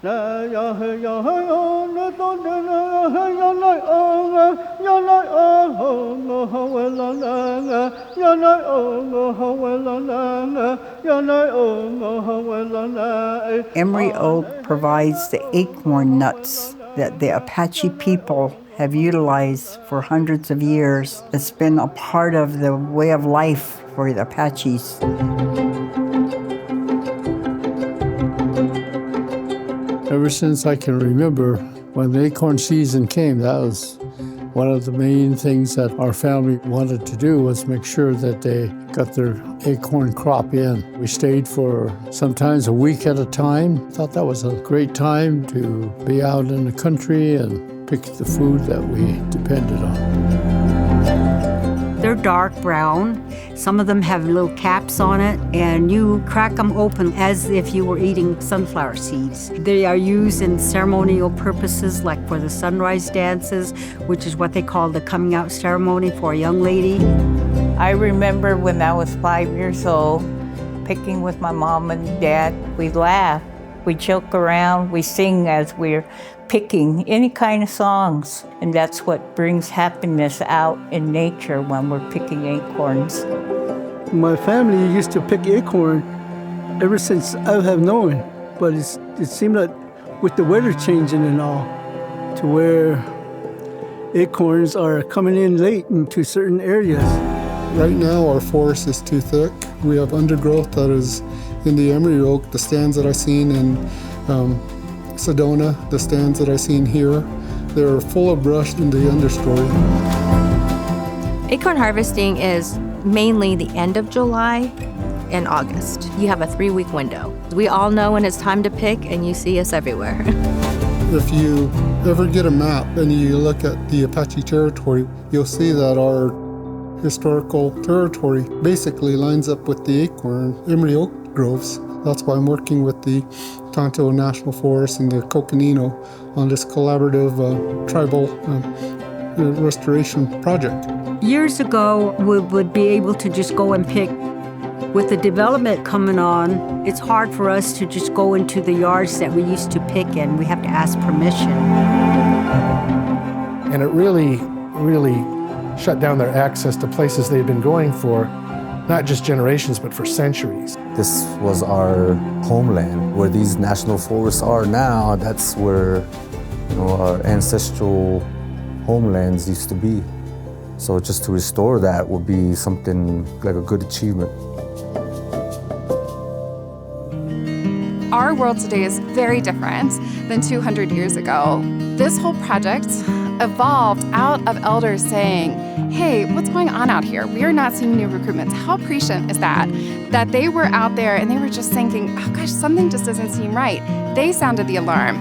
Emory oak provides the acorn nuts that the Apache people have utilized for hundreds of years. It's been a part of the way of life for the Apaches. Ever since I can remember, when the acorn season came, that was one of the main things that our family wanted to do, was make sure that they got their acorn crop in. We stayed for sometimes a week at a time. Thought that was a great time to be out in the country and pick the food that we depended on. They're dark brown. Some of them have little caps on it, and you crack them open as if you were eating sunflower seeds. They are used in ceremonial purposes, like for the sunrise dances, which is what they call the coming out ceremony for a young lady. I remember when I was 5 years old, picking with my mom and dad. We laugh, we joke around, we sing as we're picking any kind of songs. And that's what brings happiness out in nature when we're picking acorns. My family used to pick acorn ever since I have known, but it seemed like with the weather changing and all, to where acorns are coming in late into certain areas. Right now our forest is too thick. We have undergrowth that is in the Emory oak, the stands that I've seen in Sedona, the stands that I've seen here. They're full of brush in the understory. Acorn harvesting is mainly the end of July and August. You have a 3-week window. We all know when it's time to pick, and you see us everywhere. If you ever get a map and you look at the Apache territory, you'll see that our historical territory basically lines up with the acorn Emory oak groves. That's why I'm working with the Tonto National Forest and the Coconino on this collaborative tribal restoration project. Years ago, we would be able to just go and pick. With the development coming on, it's hard for us to just go into the yards that we used to pick in. We have to ask permission. And it really shut down their access to places they've been going for not just generations, but for centuries. This was our homeland. Where these national forests are now, that's where our ancestral homelands used to be. So just to restore that would be something like a good achievement. Our world today is very different than 200 years ago. This whole project evolved out of elders saying, hey, what's going on out here? We are not seeing new recruitments. How prescient is that? That they were out there and they were just thinking, oh gosh, something just doesn't seem right. They sounded the alarm.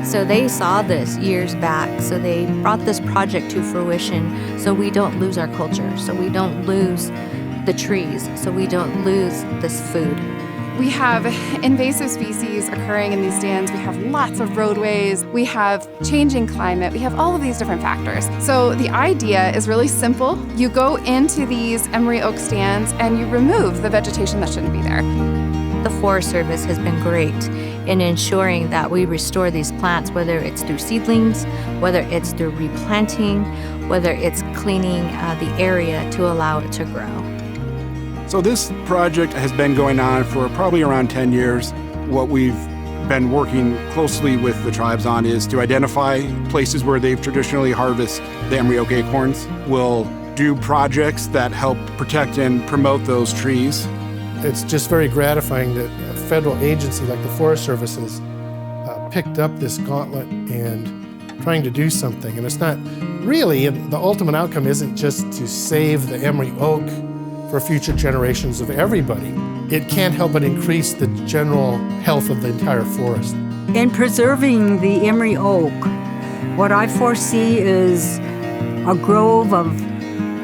So they saw this years back, so they brought this project to fruition so we don't lose our culture, so we don't lose the trees, so we don't lose this food. We have invasive species occurring in these stands. We have lots of roadways. We have changing climate. We have all of these different factors. So the idea is really simple. You go into these Emory oak stands and you remove the vegetation that shouldn't be there. The Forest Service has been great in ensuring that we restore these plants, whether it's through seedlings, whether it's through replanting, whether it's cleaning the area to allow it to grow. So this project has been going on for probably around 10 years. What we've been working closely with the tribes on is to identify places where they've traditionally harvested the Emory oak acorns. We'll do projects that help protect and promote those trees. It's just very gratifying that a federal agency like the Forest Service has picked up this gauntlet and trying to do something. And it's not really, the ultimate outcome isn't just to save the Emory oak for future generations of everybody. It can't help but increase the general health of the entire forest. In preserving the Emory oak, what I foresee is a grove of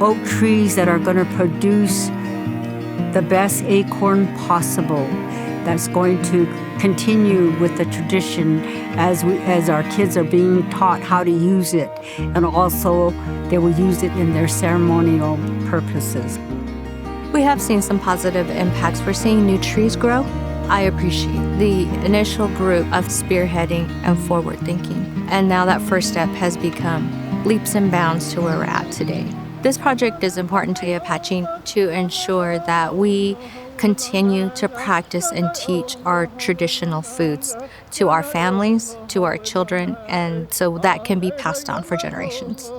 oak trees that are going to produce the best acorn possible, that's going to continue with the tradition as our kids are being taught how to use it, and also they will use it in their ceremonial purposes. We have seen some positive impacts. We're seeing new trees grow. I appreciate the initial group of spearheading and forward thinking. And now that first step has become leaps and bounds to where we're at today. This project is important to the Apache to ensure that we continue to practice and teach our traditional foods to our families, to our children, and so that can be passed on for generations.